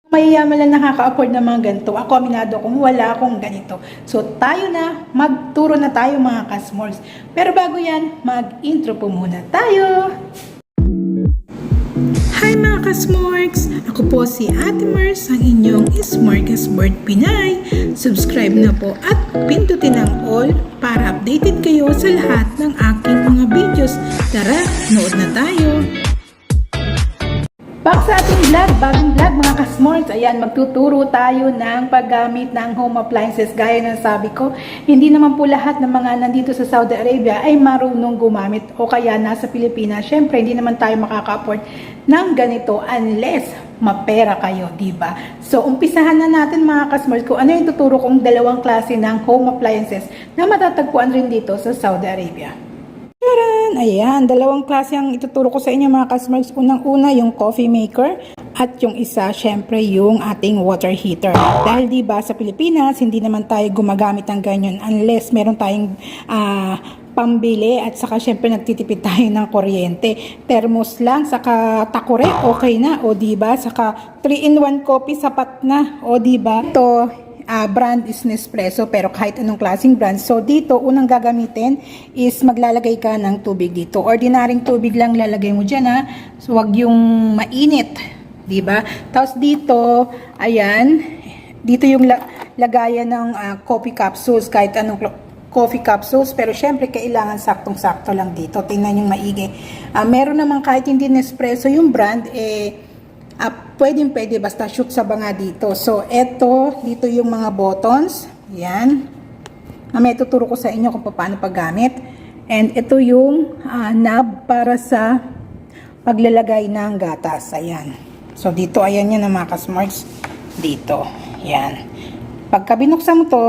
Mayayaman lang nakaka-afford ng mga ganito. Ako, aminado kung wala akong ganito. So, tayo na, magturo na tayo mga kasmores. Pero bago yan, mag-intro po muna tayo. Hi mga kasmorgs! Ako po si Ate Mars, ang inyong Smorgasbord Pinay. Subscribe na po at pindutin ang all para updated kayo sa lahat ng aking mga videos. Tara, nood na tayo! Back sa ating vlog, bagong vlog mga kasmorts. Ayan, magtuturo tayo ng paggamit ng home appliances. Gaya ng sabi ko, hindi naman po lahat ng mga nandito sa Saudi Arabia ay marunong gumamit o kaya nasa Pilipinas. Syempre, hindi naman tayo makaka-afford ng ganito unless mapera kayo, diba? So, umpisahan na natin mga kasmorts kung ano yung tuturo kong dalawang klase ng home appliances na matatagpuan rin dito sa Saudi Arabia. Ayan, dalawang klase ang ituturo ko sa inyo mga kasmorgs. Unang-una yung coffee maker at yung isa syempre yung ating water heater. Dahil diba sa Pilipinas hindi naman tayo gumagamit ng ganyan unless meron tayong pambili at saka syempre nagtitipid tayo ng kuryente. Thermos lang saka takore okay na o diba, saka 3-in-1 coffee sapat na o diba. Ito brand is Nespresso pero kahit anong klaseng brand. So dito unang gagamitin is maglalagay ka ng tubig dito. Ordinaryong tubig lang lalagay mo dyan ha. So wag yung mainit, di ba? Tapos dito, ayan, dito yung lagayan ng coffee capsules, kahit anong coffee capsules, pero syempre kailangan saktong-sakto lang dito. Tingnan yung maigi. Meron naman kahit hindi Nespresso yung brand, pwede basta shoot sa banga dito. So, dito yung mga buttons. Yan. May tuturo ko sa inyo kung paano paggamit. And ito yung knob para sa paglalagay ng gatas. Ayan. So, dito, ayan yan mga kasmarts. Dito. Yan. Pagka binuksan mo to,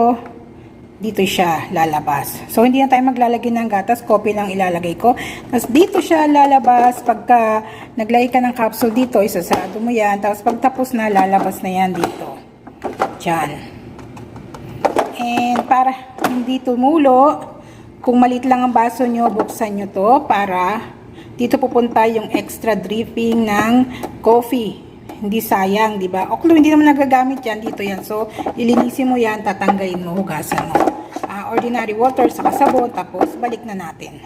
dito siya lalabas. So, hindi na tayo maglalagay ng gatas. Coffee lang ilalagay ko. Tapos, dito siya lalabas. Pagka naglagay ka ng capsule dito, isasarado mo yan. Tapos, pagtapos na, lalabas na yan dito. Diyan. And, para hindi tumulo, kung maliit lang ang baso nyo, buksan nyo to para dito pupunta yung extra dripping ng coffee. Hindi sayang, di ba? O kung hindi naman nagagamit yan, dito yan. So, ilinisin mo yan, tatanggalin mo, hugasan mo. Ordinary water, saka sabon, tapos balik na natin.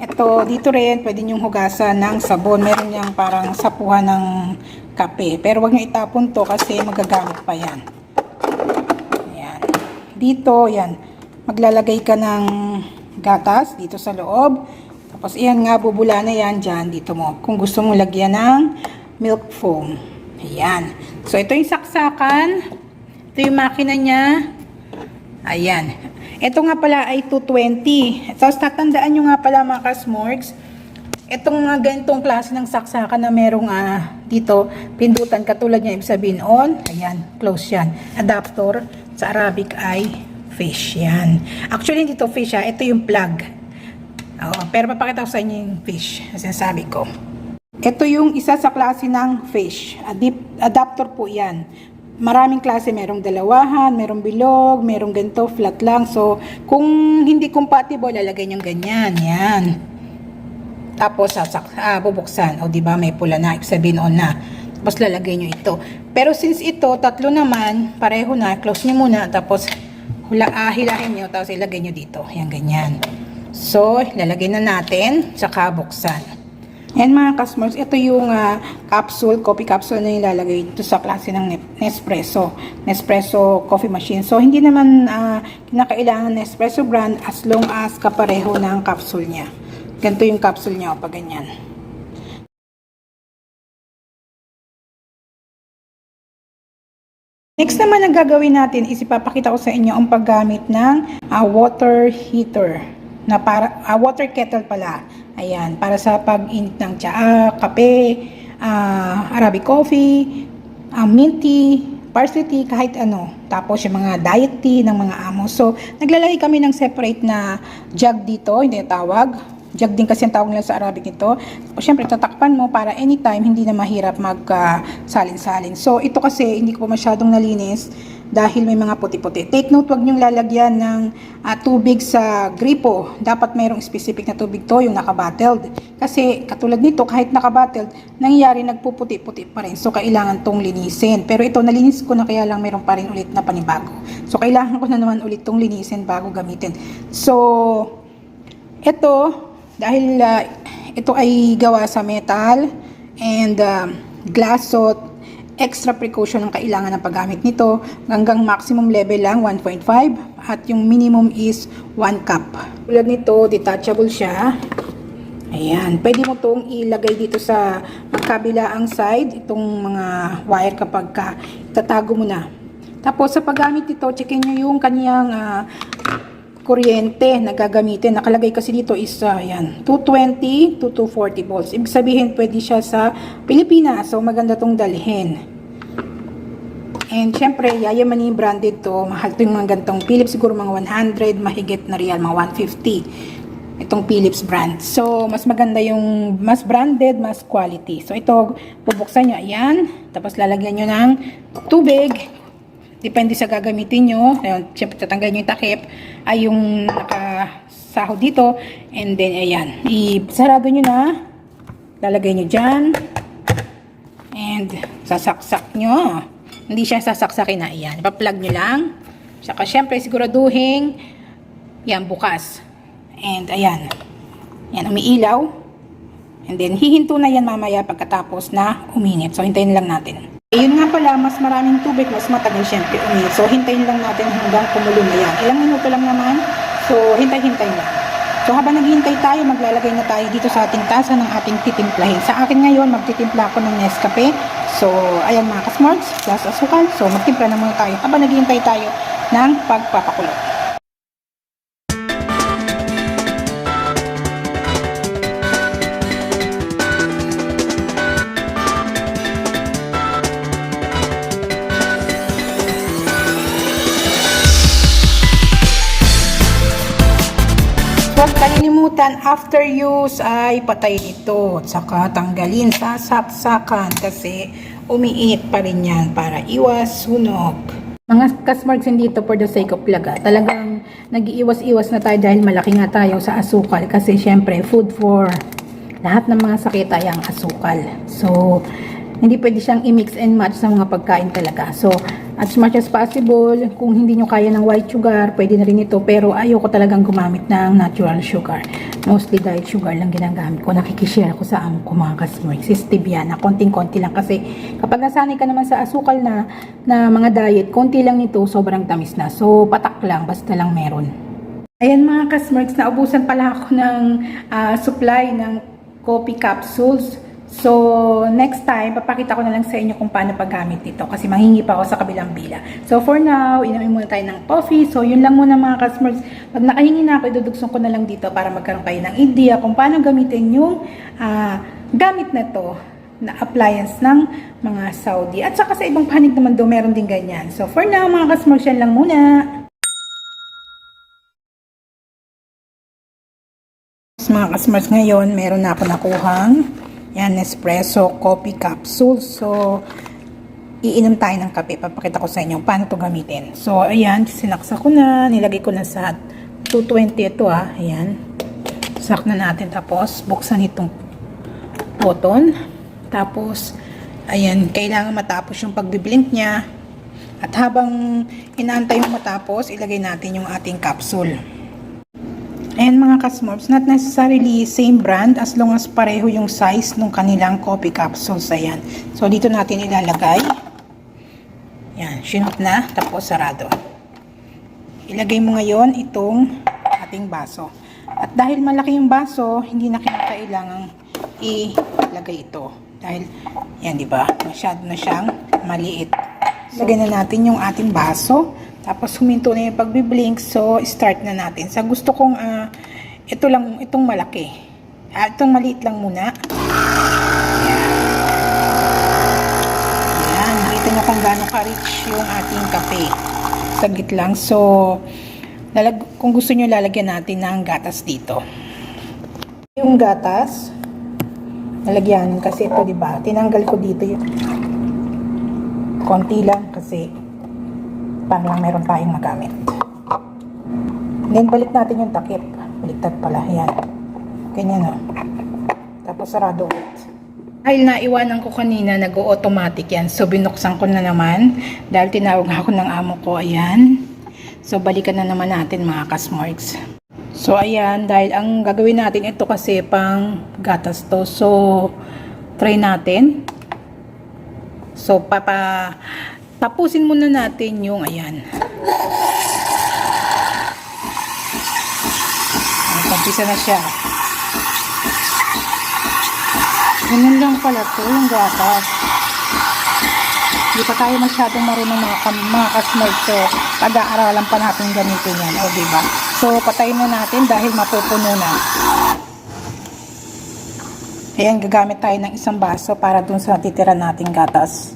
Ito, dito rin, pwede nyong hugasan ng sabon. Meron niyang parang sapuhan ng kape. Pero wag nyo itapon to kasi magagamit pa yan. Ayan. Dito, yan. Maglalagay ka ng gatas dito sa loob. Tapos, iyan nga, bubula na yan dyan, dito mo. Kung gusto mong lagyan ng milk foam. Ayan. So, ito yung saksakan. Ito yung makina niya. Ayan. Ito nga pala ay 220. Tapos, tatandaan nyo nga pala mga kasmorgs, itong ganitong klase ng saksakan na merong dito, pindutan, katulad niya, ibig sabihin on. Ayan. Close yan. Adapter. Sa Arabic ay fish. Yan. Actually, hindi to fish ha. Ito yung plug. Oo, pero papakita ko sa inyo yung fish. Sinasabi ko. Ito yung isa sa klase ng fish. Adapter po yan. Maraming klase. Merong dalawahan, merong bilog, merong ganito, flat lang. So, kung hindi compatible, lalagay nyo ganyan. Yan. Tapos, bubuksan. O, diba, may pula na. Ibig sabihin on na. Tapos, lalagay nyo ito. Pero since ito, tatlo naman, pareho na. Close nyo muna. Tapos, hilahin nyo. Tapos, ilagay nyo dito. Yan, ganyan. So, lalagay na natin. Saka, buksan. And mga kasmorgs, ito yung capsule, coffee capsule na ilalagay dito sa klase ng Nespresso. Nespresso coffee machine. So, hindi naman kinakailangan Nespresso brand as long as kapareho ng capsule niya. Ganito yung capsule niya o pag ganyan. Next naman na gagawin natin is ipapakita ko sa inyo ang paggamit ng water heater. Na para, water kettle pala. Ayan, para sa pag-init ng tsaa, kape, Arabic coffee, mint tea, parsley tea, kahit ano. Tapos yung mga diet tea ng mga amo. So, naglalagay kami ng separate na jug dito, hindi tawag. Jug din kasi ang tawag nila sa Arabic ito. O, syempre, tatakpan mo para anytime hindi na mahirap mag-salin-salin. So, ito kasi hindi ko masyadong nalinis. dahil may mga puti-puti. Take note, wag niyong lalagyan ng tubig sa gripo. Dapat mayroong specific na tubig to, yung naka-bottled. Kasi katulad nito, kahit naka-bottled, nangyayari nagpuputi-puti pa rin. So kailangan tong linisin. Pero ito, nalinis ko na, kaya lang mayroon pa rin ulit na panibago. So kailangan ko na naman ulit tong linisin bago gamitin. So ito, dahil ito ay gawa sa metal and glass, so extra precaution ang kailangan ng paggamit nito. Hanggang maximum level lang 1.5 at yung minimum is 1 cup. Tulad nito, detachable siya. Ayan, pwede mo itong ilagay dito sa magkabilaang side, itong mga wire kapag tatago mo na. Tapos sa paggamit nito, checkin nyo yung kaniyang kuryente na gagamitin. Nakalagay kasi dito is ayan, 220 to 240 volts. Ibig sabihin pwede siya sa Pilipinas. So maganda tong dalhin. And syempre, Yayamanin branded to. Mahal to yung mga gantong Philips. Siguro mga 100, mahigit na real, mga 150. Itong Philips brand. So mas maganda yung mas branded, mas quality. So ito, bubuksan nyo. Ayan. Tapos lalagyan nyo ng tubig. Depende sa gagamitin nyo. Ayun, syempre tatanggal nyo yung takip. Ay yung nakasahod dito. And then ayan. Isarado nyo na. Lalagay nyo dyan. And sasaksak nyo. Hindi siya sasaksakin na. Ayan. Ipa-plug nyo lang. Saka syempre siguraduhin. Yan, bukas. And ayan. Yan, umiilaw. And then hihinto na yan mamaya pagkatapos na uminit. So hintayin lang natin. Yun nga pala, mas maraming tubig, mas matagal syempre uminit. So, hintayin lang natin hanggang kumulo na yan. Ilang minuto lang naman. So, hintay-hintay lang. So, habang naghihintay tayo, maglalagay na tayo dito sa ating tasa ng ating titimplahin. Sa akin ngayon, magtitimpla ako ng Nescafe. So, ayan mga kasmarts, plus asukal. So, magtimpla na muna tayo habang naghihintay tayo ng pagpapakulo. Huwag kalilimutan, after use ay patay nito at saka tanggalin, sasaksakan kasi umiinit pa rin yan para iwas sunog. Mga kasmarks, hindi ito for the sake of laga. Talagang nag-iiwas-iwas na tayo dahil malaki nga tayo sa asukal kasi syempre food for lahat ng mga sakit ay ang asukal. So hindi pwede siyang i-mix and match sa mga pagkain talaga. So, as much as possible, kung hindi nyo kaya ng white sugar, pwede na rin ito. Pero ayoko talagang gumamit ng natural sugar. Mostly diet sugar lang ginagamit ko. Nakikishare ko sa amo ko mga kasmarks. Stevia na konting-konti lang. Kasi kapag nasanay ka naman sa asukal na mga diet, konti lang nito, sobrang tamis na. So, patak lang, basta lang meron. Ayan mga kasmarks, naubusan pala ako ng supply ng coffee capsules. So, next time, papakita ko na lang sa inyo kung paano paggamit ito kasi manghingi pa ako sa kabilang bila. So, for now, inumin muna tayo ng coffee. So, yun lang muna mga customers. Pag nakahingi na ako, idudugsun ko na lang dito para magkaroon kayo ng idea kung paano gamitin yung gamit na to na appliance ng mga Saudi. At saka sa ibang panig naman do, meron din ganyan. So, for now, mga customers, yan lang muna. Mga customers, ngayon, meron na ako nakuhang yan, Nespresso coffee capsule. So, iinom tayo ng kape. Papakita ko sa inyo paano ito gamitin. So, ayan, sinaksa ko na. Nilagay ko na sa 220 ito Ayan. Sak na natin. Tapos, buksan itong button. Tapos, ayan, kailangan matapos yung pagbiblink niya. At habang inaantay yung matapos, ilagay natin yung ating capsule. And mga kasmorps, not necessarily same brand as long as pareho yung size ng kanilang coffee capsules. Ayan. So, dito natin ilalagay. Yan, sinot na. Tapos, sarado. Ilagay mo ngayon itong ating baso. At dahil malaki yung baso, hindi na kinakailangang ilagay ito. Dahil, yan, di ba? Masyado na siyang maliit. Lagay na natin yung ating baso. Tapos huminto na yung pagbiblink. So, start na natin. Sa gusto kong ito lang, itong malaki. Itong maliit lang muna. Ayan. Nakita nyo kung gaano ka-rich yung ating kape. Saglit lang. So, kung gusto nyo, lalagyan natin ng gatas dito. Yung gatas, lalagyan kasi ito, diba? Tinanggal ko dito yung konti lang kasi para lang meron tayong magamit. Then, balik natin yung takip. Baliktad pala. Yan. Ganyan o. Tapos, sarado ulit. Dahil naiwanan ko kanina, nag-automatic yan. So, binuksan ko na naman. Dahil tinawag ako ng amo ko. Ayan. So, balikan na naman natin mga kasmorgs. So, ayan. Dahil ang gagawin natin, ito kasi pang gatas to. So, try natin. So, tapusin muna natin yung, ayan. Pampisa na siya. Ganun lang pala to, yung gatas. Hindi pa tayo masyadong marunong mga kasmorg. So, pag-aaralan pa natin gamitin yan. O, diba? So, patayin na natin dahil mapupuno na. Ayan, gagamit tayo ng isang baso para dun sa titira nating gatas.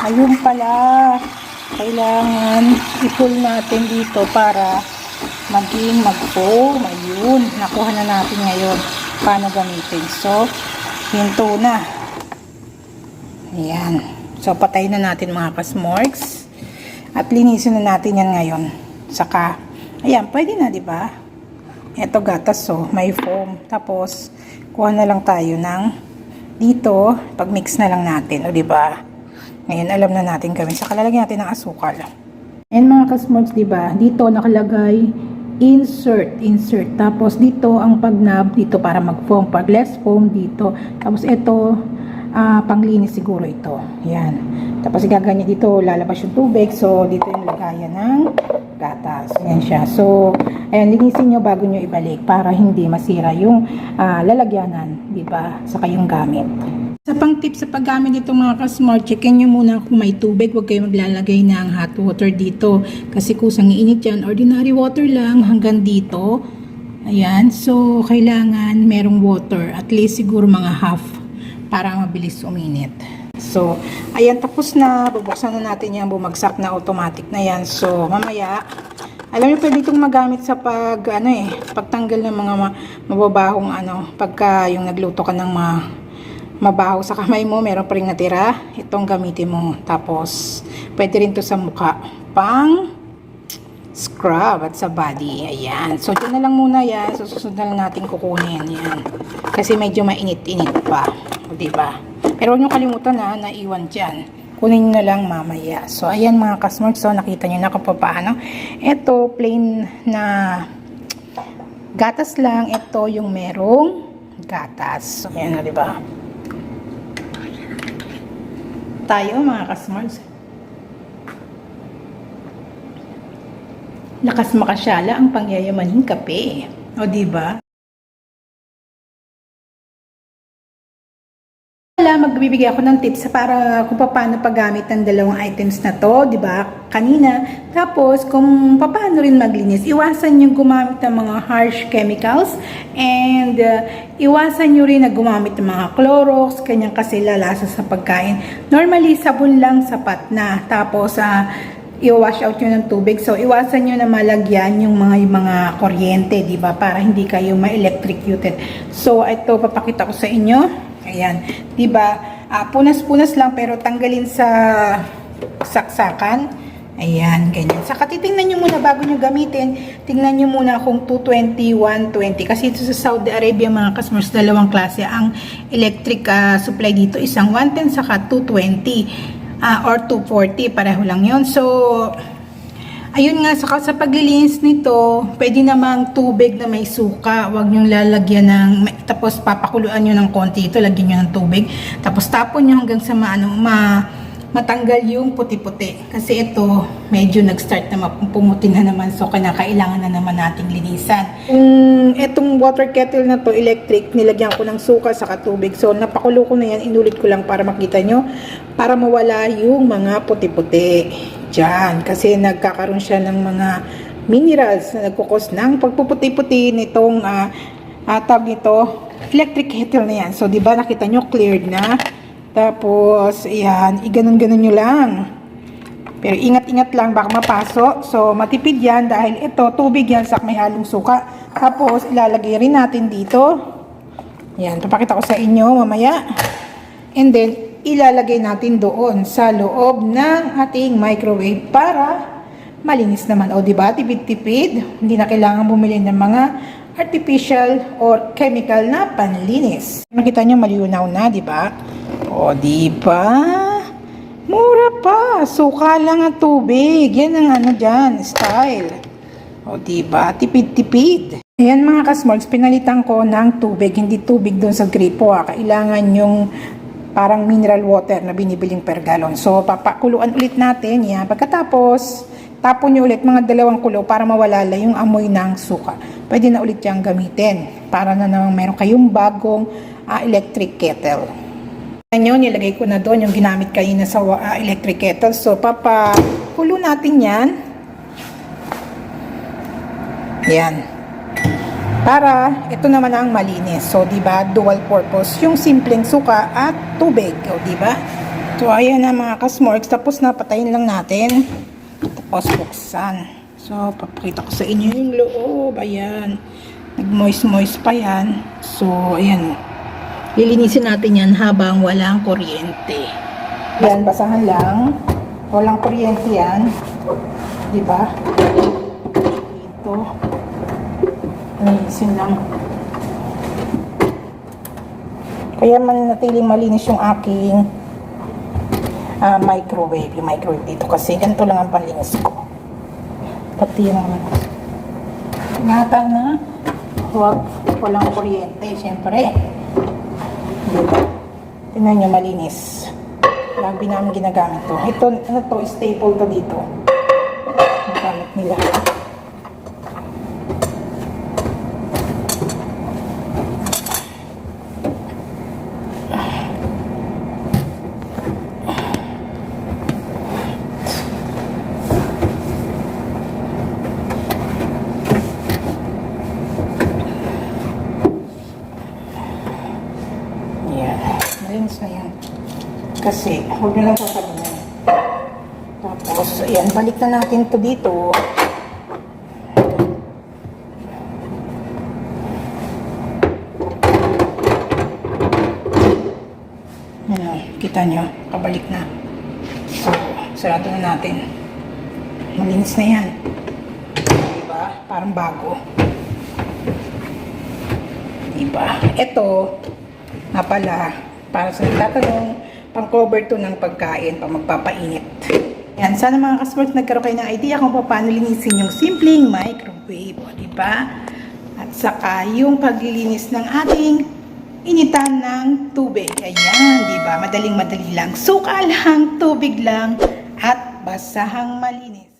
Ayun pala. Kailangan i-pull natin dito para maging mag-foam. Ayun, nakuha na natin ngayon paano gamitin. So, hinto na. Ayan. So, patay na natin mga kasmorgs. At linisin na natin yan ngayon. Saka, ayan, pwede na, diba? Ito gatas, so, may foam. Tapos, kuha na lang tayo ng dito, pag-mix na lang natin, o diba? Ngayon, alam na natin gawin. Saka, lalagyan natin ng asukal. Ayan mga kasmorgs, diba? Dito, nakalagay insert. Tapos dito ang pag-knob dito para mag-foam. Pag less foam dito. Tapos ito panglinis siguro ito. Yan. Tapos igaganyan dito lalabas yung tubig. So dito yung lagayan ng gatas. Yan siya. So ayan, linisin nyo bago nyo ibalik para hindi masira yung lalagyanan, di ba? Saka yung gamit. Sa pang tip sa paggamit nito mga kasmart, checkin nyo muna kung may tubig. Huwag kayo maglalagay ng hot water dito. Kasi kusang iinit yan. Ordinary water lang hanggang dito. Ayan. So, kailangan merong water. At least siguro mga half para mabilis uminit. So, ayan. Tapos na. Bubuksan na natin yan. Bumagsak na automatic na yan. So, mamaya, alam niyo pwede itong magamit sa pagtanggal ng mga mababahong pagka yung nagluto ka ng mabaho sa kamay mo, meron pa rin natira, itong gamitin mo. Tapos, pwede rin to sa mukha. Pang scrub at sa body. Ayan. So, dyan na lang muna yan. So, susunod na lang natin kukunin. Ayan. Kasi medyo mainit-init pa. O, diba? Pero huwag nyo kalimutan na naiwan dyan. Kunin nyo na lang mamaya. So, ayan mga kasmorg. So, nakita nyo na kung paano. Ito, plain na gatas lang. Ito yung merong gatas. So, ayan na, diba? Tayo mga kasmorgs. Lakas makasyala ang pangyayamaning kape. O diba? Magbibigay ako ng tips para kung paano paggamit ng dalawang items na to, di ba? Kanina. Tapos, kung paano rin maglinis. Iwasan yung gumamit ng mga harsh chemicals and iwasan nyo rin na gumamit ng mga Clorox, kanyang kasi lalasa sa pagkain. Normally, sabon lang sapat na. Tapos, i-wash out nyo ng tubig. So, iwasan nyo na malagyan yung mga kuryente, di ba? Para hindi kayo ma-electrocuted. So, ito, papakita ko sa inyo. Ayan, diba? Punas-punas lang pero tanggalin sa saksakan. Ayan, ganyan. Saka titingnan nyo muna bago nyo gamitin. Tingnan nyo muna kung 220, 120. Kasi ito sa Saudi Arabia mga kasmers, dalawang klase. Ang electric supply dito isang 110 saka 220 or 240. Pareho lang yun. So, ayun nga, saka sa paglilinis nito, pwede namang tubig na may suka. Huwag nyong lalagyan tapos papakuluan nyo ng konti ito, lagyan nyo ng tubig. Tapos tapon nyo hanggang sa matanggal yung puti-puti. Kasi ito, medyo nag-start na pumuti na naman. So, kailangan na naman nating linisan. Itong water kettle na to, electric, nilagyan ko ng suka saka tubig. So, napakulo ko na yan. Inulit ko lang para makita nyo. Para mawala yung mga puti-puti. Diyan. Kasi nagkakaroon siya ng mga minerals na nagkukos ng pagpuputi-puti nitong tawag nito, electric kettle na yan. So, di ba nakita nyo, cleared na. Tapos, ayan, iganon-ganon nyo lang. Pero ingat-ingat lang, baka mapasok. So, matipid yan dahil ito, tubig yan, sak may halong suka. Tapos, ilalagay rin natin dito. Ayan, papakita ko sa inyo mamaya. And then, ilalagay natin doon sa loob ng ating microwave para malinis naman. O diba, tipid-tipid, hindi na kailangan bumili ng mga artificial or chemical na panlinis. Nakita nyo malinaw na, diba? O diba? Mura pa, suka lang ang tubig. Yan ang ano dyan, style. O diba, tipid-tipid. Ayan mga kasmorgs, pinalitan ko ng tubig, hindi tubig doon sa gripo. Kailangan yung parang mineral water na binibiling per gallon. So, papakuluan ulit natin yan. Pagkatapos, tapon nyo ulit mga 2 kulo para mawala lang yung amoy ng suka. Pwede na ulit yung gamitin para na naman meron kayong bagong electric kettle. Nyo, nilagay ko na doon yung ginamit kayo na sa electric kettle. So, papakulo natin yan. Yan. Para ito naman ang malinis. So, di ba, dual purpose yung simpleng suka at tubig, o di ba? So, ayan na mga kasmorgs, tapos na patayin lang natin. Tapos buksan. So, papakita ko sa inyo yung loob. Ayan. Nag-moist pa yan. So, ayan. Lilinisin natin yan habang walang kuryente. Yan, basahan lang. Walang kuryente yan. Di ba? Ito. Linisin lang. Kaya manatiling malinis yung aking microwave. Yung microwave dito kasi ganito lang ang panlinis ko. Pati yung ingatan na walang kuryente. Siyempre. Diba? Tingnan nyo malinis. Lagi namin ginagamit to. Ito, ano to, staple to dito. Gamit nila. Malinis na yan. Kasi, huwag nyo lang sasabihin. Tapos, ayan, balik na natin to dito. Ayan, kita nyo, kabalik na. So, sarado na natin. Malinis na yan. Diba? Parang bago. Diba? Ito, nga pala, para sa nagtatanong, pang-cover to ng pagkain, pang magpapainit. Yan, sana mga kasmorgs nagkaroon kayo ng idea kung paano linisin yung simpleng microwave, o diba? At saka yung paglilinis ng ating initan ng tubig. Ayan, diba? Madaling-madali lang. Suka lang, tubig lang, at basahang malinis.